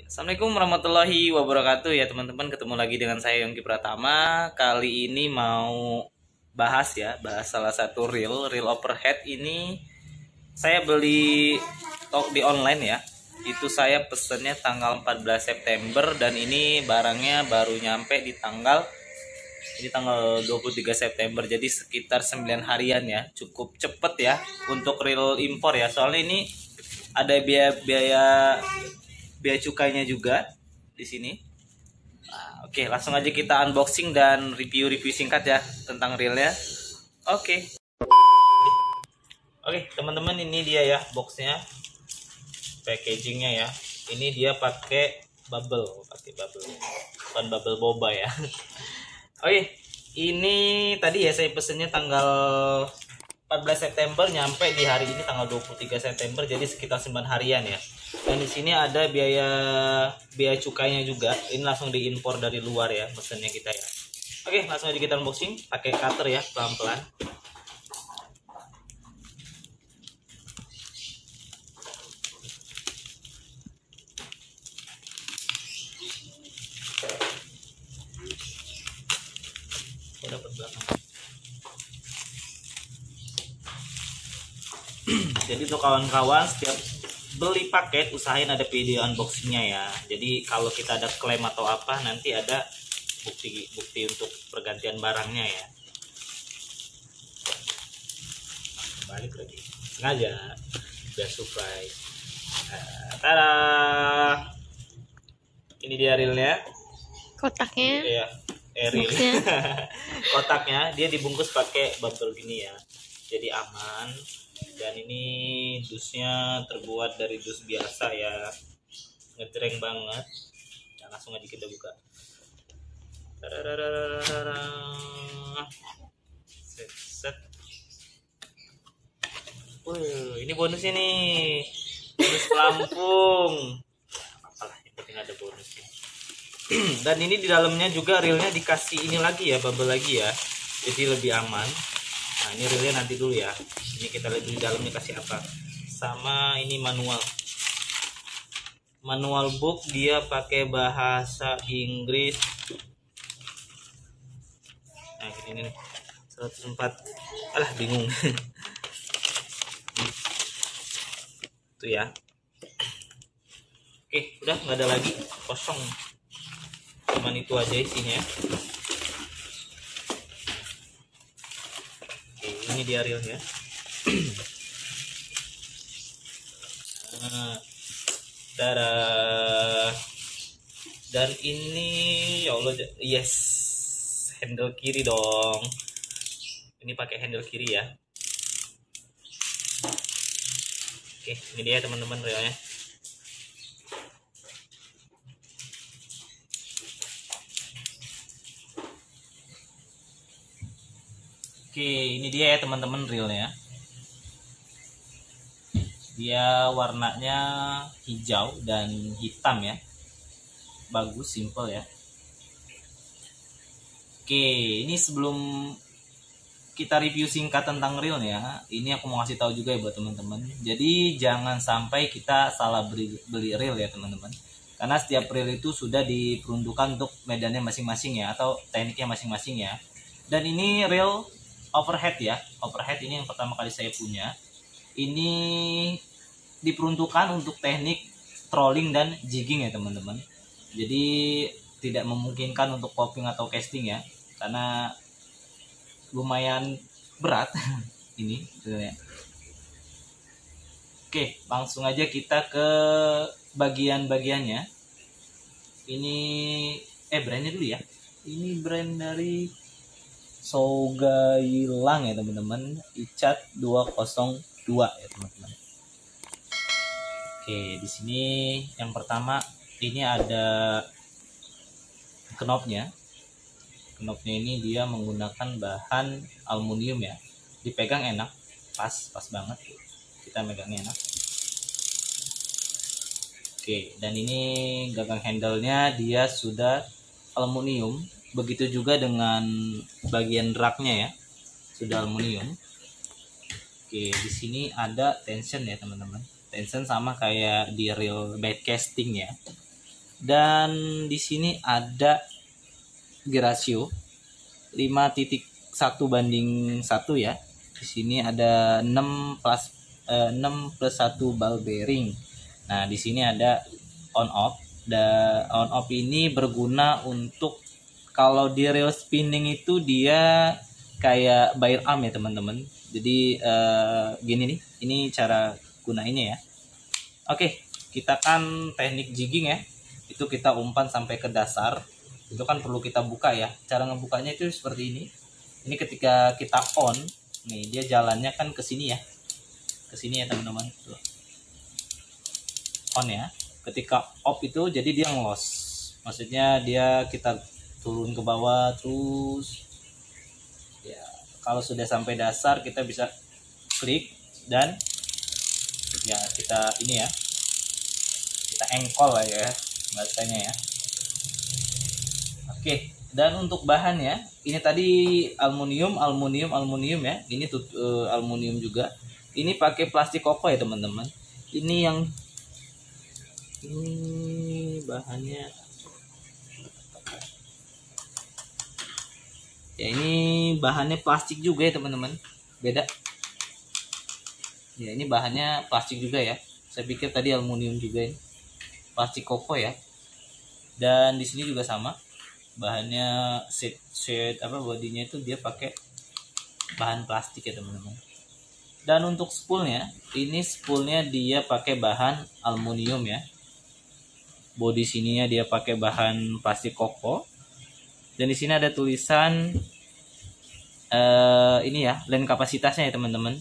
Assalamualaikum warahmatullahi wabarakatuh ya teman-teman, ketemu lagi dengan saya Yongki Pratama. Kali ini mau bahas salah satu reel overhead ini. Saya beli di online ya. Itu saya pesennya tanggal 14 September dan ini barangnya baru nyampe di tanggal 23 September. Jadi sekitar 9 harian ya. Cukup cepet ya untuk reel impor ya. Soalnya ini ada biaya cukainya juga di sini. Nah, oke, langsung aja kita unboxing dan review singkat ya tentang reelnya. Oke, teman-teman, ini dia ya boxnya, packagingnya ya. Ini dia pakai bubble, bukan bubble boba ya. Oke, ini tadi ya saya pesennya tanggal 14 September, nyampe di hari ini tanggal 23 September, jadi sekitar 9 harian ya. Dan di sini ada biaya cukainya juga. Ini langsung diimpor dari luar ya mesennya kita ya. Oke, langsung aja kita unboxing pakai cutter ya, pelan-pelan. Dapat belakang. Jadi untuk kawan-kawan, setiap beli paket usahain ada video unboxingnya ya. Jadi kalau kita ada klaim atau apa, nanti ada bukti untuk pergantian barangnya ya. Balik lagi, sengaja biar surprise. Tada, ini dia reelnya, kotaknya ya, reel. Kotaknya dia dibungkus pakai bubble gini ya, jadi aman. Dan ini dusnya terbuat dari dus biasa ya, ngejreng banget. Nah, langsung aja kita buka. Set. Ini bonusnya nih, bonus pelampung. Apalah, yang penting ada bonusnya. Dan ini di dalamnya juga reelnya dikasih ini lagi ya, bubble lagi ya, jadi lebih aman. Nah, ini reelnya nanti dulu ya. Ini kita lihat di dalamnya kasih apa. Sama ini manual book, dia pakai bahasa Inggris. Nah, ini nih 104. Alah, bingung. Itu ya. Oke, udah nggak ada lagi, kosong. Cuman itu aja isinya. Oke, ini dia reelnya. Darah. Dan ini ya Allah, yes, handle kiri dong. Ini pakai handle kiri ya. Oke, ini dia teman-teman reelnya. Oke, ini dia ya teman-teman reelnya. Dia warnanya hijau dan hitam ya. Bagus, simple ya. Oke, ini sebelum kita review singkat tentang reelnya, ini aku mau kasih tahu juga ya buat teman-teman. Jadi jangan sampai kita salah beli reel ya teman-teman. Karena setiap reel itu sudah diperuntukkan untuk medannya masing-masing ya, atau tekniknya masing-masing ya. Dan ini reel overhead ya. Overhead ini yang pertama kali saya punya. Ini diperuntukkan untuk teknik trolling dan jigging ya teman-teman. Jadi tidak memungkinkan untuk popping atau casting ya, karena lumayan berat ini sebenarnya. Oke, langsung aja kita ke bagian-bagiannya. Ini brandnya dulu ya. Ini brand dari Sougailang ya teman-teman, ICAT 202 ya teman-teman. Oke, di sini yang pertama ini ada knopnya. Knopnya ini dia menggunakan bahan aluminium ya. Dipegang enak, pas banget. Kita megangnya enak. Oke, dan ini gagang handle-nya dia sudah aluminium. Begitu juga dengan bagian raknya ya, sudah aluminium. Oke, di sini ada tension ya teman-teman. Tension sama kayak di reel bed casting ya. Dan di sini ada gear ratio 5.1:1 ya. Di sini ada 6 plus 1 ball bearing. Nah, di sini ada on off. On off ini berguna untuk kalau di reel spinning itu dia kayak byre arm ya teman-teman. Jadi gini nih, ini cara gunainnya ya. Oke, kita kan teknik jigging ya. Itu kita umpan sampai ke dasar. Itu kan perlu kita buka ya. Cara ngebukanya itu seperti ini. Ini ketika kita on, nih dia jalannya kan ke sini ya. Ke sini ya teman-teman. On ya. Ketika off itu jadi dia ngelos. Maksudnya dia kita turun ke bawah terus. Ya, kalau sudah sampai dasar kita bisa klik dan ya kita ini ya. Kita engkol lah ya bahasanya ya. Oke, dan untuk bahannya ini tadi aluminium ya. Ini aluminium juga. Ini pakai plastik koko ya teman-teman. Ini bahannya ya, ini bahannya plastik juga ya teman-teman. Beda ya, ini bahannya plastik juga ya. Saya pikir tadi aluminium juga ini. Plastik koko ya. Dan di sini juga sama. Bahannya bodinya itu dia pakai bahan plastik ya teman-teman. Dan untuk spoolnya, ini spoolnya dia pakai bahan aluminium ya. Bodi sininya dia pakai bahan plastik koko. Dan di sini ada tulisan ini ya, lane kapasitasnya ya teman-teman.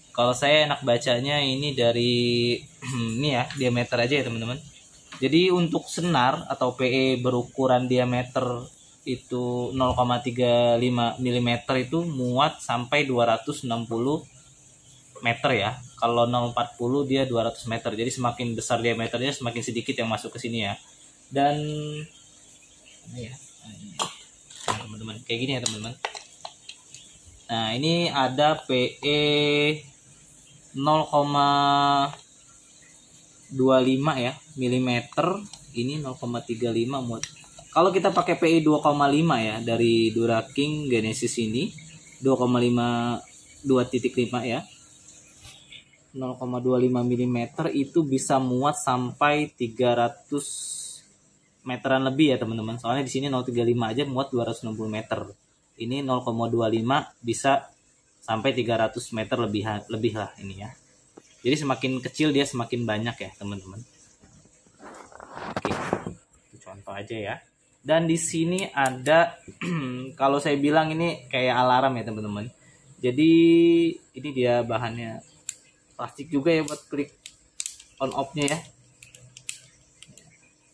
Kalau saya enak bacanya ini dari ini ya, diameter aja ya teman-teman. Jadi untuk senar atau PE berukuran diameter itu 0,35 mm itu muat sampai 260 meter ya. Kalau 0,40 dia 200 meter. Jadi semakin besar diameternya semakin sedikit yang masuk ke sini ya. Dan ya, teman-teman kayak gini ya teman-teman. Nah, ini ada PE 0,25 ya milimeter, ini 0,35 muat. Kalau kita pakai PI 2,5 ya dari Duraking Genesis ini 2,5 ya 0,25 mm itu bisa muat sampai 300 meteran lebih ya teman-teman. Soalnya di sini 0,35 aja muat 260 meter. Ini 0,25 bisa sampai 300 meter lebih lah ini ya. Jadi semakin kecil dia semakin banyak ya teman-teman. Oke, itu contoh aja ya. Dan di sini ada kalau saya bilang ini kayak alarm ya teman-teman. Jadi ini dia bahannya plastik juga ya buat klik on off-nya ya.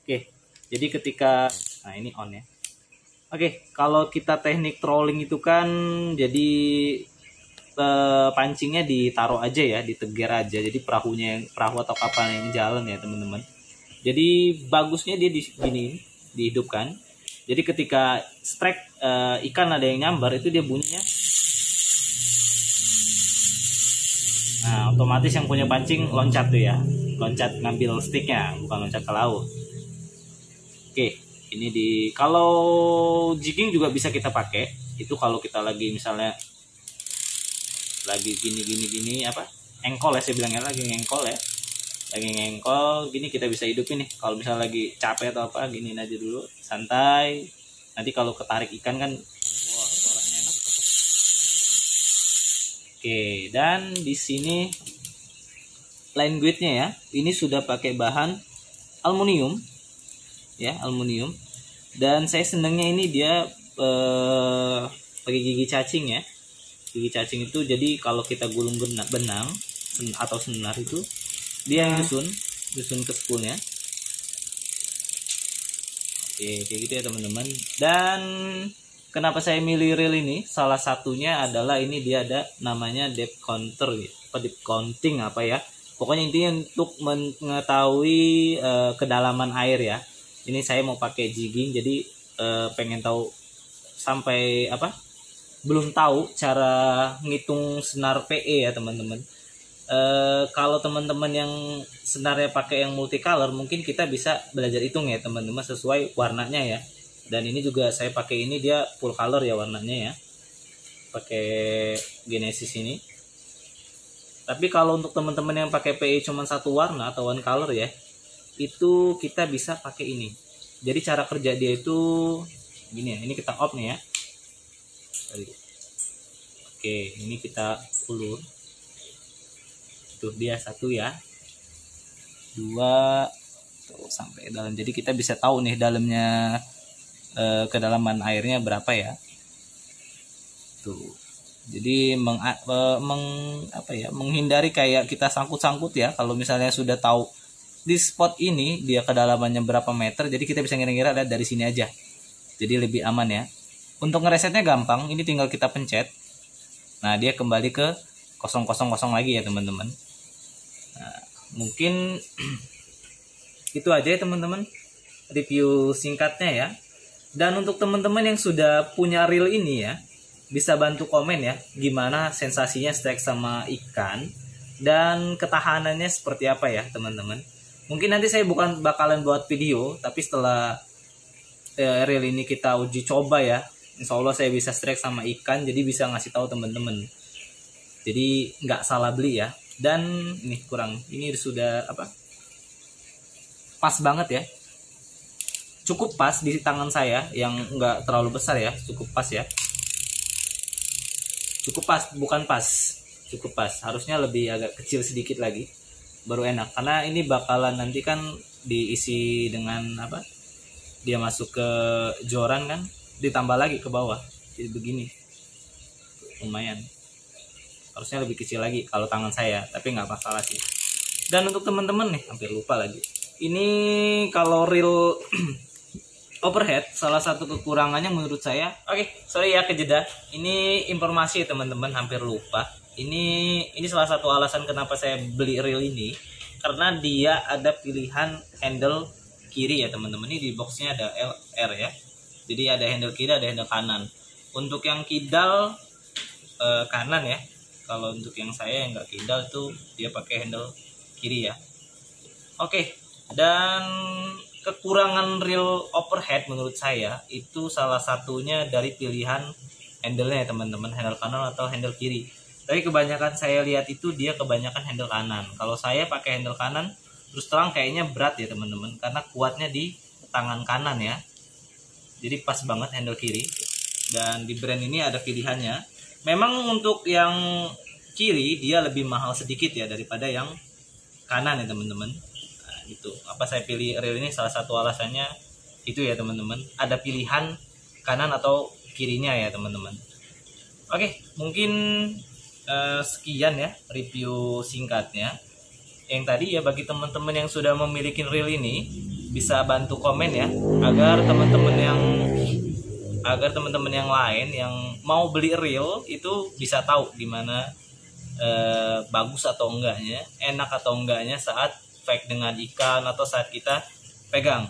Oke, jadi ketika nah ini on ya. Oke, kalau kita teknik trolling itu kan jadi pancingnya ditaruh aja ya, ditegar aja. Jadi perahu atau kapal yang jalan ya teman-teman. Jadi bagusnya dia dihidupkan. Jadi ketika strike ikan ada yang nyambar itu dia bunyinya. Nah, otomatis yang punya pancing loncat tuh ya. Loncat ngambil sticknya, bukan loncat ke laut. Oke, ini kalau jigging juga bisa kita pakai. Itu kalau kita lagi misalnya lagi gini apa engkol ya, saya bilangnya lagi ngengkol ya, lagi ngengkol gini kita bisa hidupin nih. Kalau misalnya lagi capek atau apa giniin aja dulu santai, nanti kalau ketarik ikan kan wah suaranya enak. Oke, dan di sini line guide-nya ya ini sudah pakai bahan aluminium ya, aluminium. Dan saya senangnya ini dia pakai gigi cacing ya. Gigi cacing itu jadi kalau kita gulung benang atau senar itu dia nyusun ke spoolnya. Oke, kayak gitu ya teman-teman. Dan kenapa saya milih reel ini? Salah satunya adalah ini dia ada namanya depth counter gitu. Depth counting apa ya? Pokoknya intinya untuk mengetahui kedalaman air ya. Ini saya mau pakai jigging jadi pengen tahu sampai apa? Belum tahu cara ngitung senar PE ya teman-teman. Kalau teman-teman yang senarnya pakai yang multicolor, mungkin kita bisa belajar hitung ya teman-teman, sesuai warnanya ya. Dan ini juga saya pakai, ini dia full color ya warnanya ya, pakai Genesis ini. Tapi kalau untuk teman-teman yang pakai PE cuma satu warna atau one color ya, itu kita bisa pakai ini. Jadi cara kerja dia itu gini ya, ini kita off nih ya. Oke, ini kita ulur. Tuh dia satu ya, dua, tuh sampai dalam. Jadi kita bisa tahu nih dalamnya, kedalaman airnya berapa ya. Tuh. Jadi menghindari kayak kita sangkut-sangkut ya. Kalau misalnya sudah tahu di spot ini dia kedalamannya berapa meter, jadi kita bisa ngira-ngira lihat dari sini aja. Jadi lebih aman ya. Untuk ngeresetnya gampang, ini tinggal kita pencet. Nah, dia kembali ke 000 lagi ya teman-teman. Nah, mungkin itu aja ya teman-teman, review singkatnya ya. Dan untuk teman-teman yang sudah punya reel ini ya, bisa bantu komen ya, gimana sensasinya strike sama ikan dan ketahanannya seperti apa ya teman-teman. Mungkin nanti saya bukan bakalan buat video, tapi setelah reel ini kita uji coba ya, insya Allah saya bisa strike sama ikan, jadi bisa ngasih tahu teman-teman. Jadi nggak salah beli ya. Dan ini kurang, ini sudah pas banget ya, cukup pas di tangan saya yang nggak terlalu besar ya, cukup pas ya. Cukup pas, bukan pas, cukup pas. Harusnya lebih agak kecil sedikit lagi baru enak, karena ini bakalan nanti kan diisi dengan dia masuk ke joran kan, ditambah lagi ke bawah, jadi begini. Lumayan, harusnya lebih kecil lagi kalau tangan saya, tapi nggak masalah sih. Dan untuk teman-teman nih, hampir lupa lagi, ini kalau reel overhead, salah satu kekurangannya menurut saya, sorry ya kejeda, ini informasi teman-teman, hampir lupa. Ini salah satu alasan kenapa saya beli reel ini, karena dia ada pilihan handle kiri ya teman-teman. Ini di boxnya ada LR ya, jadi ada handle kiri, ada handle kanan. Untuk yang kidal kanan ya, kalau untuk yang saya yang nggak kidal itu dia pakai handle kiri ya. Dan kekurangan reel overhead menurut saya itu salah satunya dari pilihan handle-nya ya teman-teman, handle kanan atau handle kiri. Tapi kebanyakan saya lihat itu dia kebanyakan handle kanan. Kalau saya pakai handle kanan, terus terang kayaknya berat ya teman-teman, karena kuatnya di tangan kanan ya. Jadi pas banget handle kiri. Dan di brand ini ada pilihannya. Memang untuk yang kiri dia lebih mahal sedikit ya daripada yang kanan ya teman-teman. Itu saya pilih reel ini, salah satu alasannya itu ya teman-teman, ada pilihan kanan atau kirinya ya teman-teman. Mungkin sekian ya review singkatnya yang tadi ya. Bagi teman-teman yang sudah memiliki reel ini, bisa bantu komen ya, agar teman-teman yang lain yang mau beli reel itu bisa tahu gimana bagus atau enggaknya, enak atau enggaknya saat fight dengan ikan atau saat kita pegang.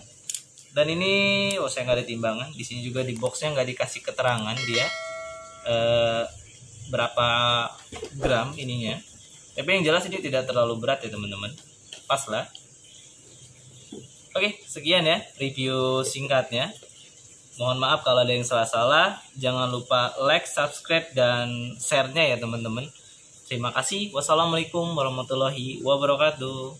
Dan ini saya nggak ada timbangan di sini, juga di boxnya nggak dikasih keterangan dia berapa gram ininya, tapi yang jelas ini tidak terlalu berat ya teman-teman, pas lah. Sekian ya review singkatnya. Mohon maaf kalau ada yang salah-salah. Jangan lupa like, subscribe, dan share-nya ya teman-teman. Terima kasih. Wassalamualaikum warahmatullahi wabarakatuh.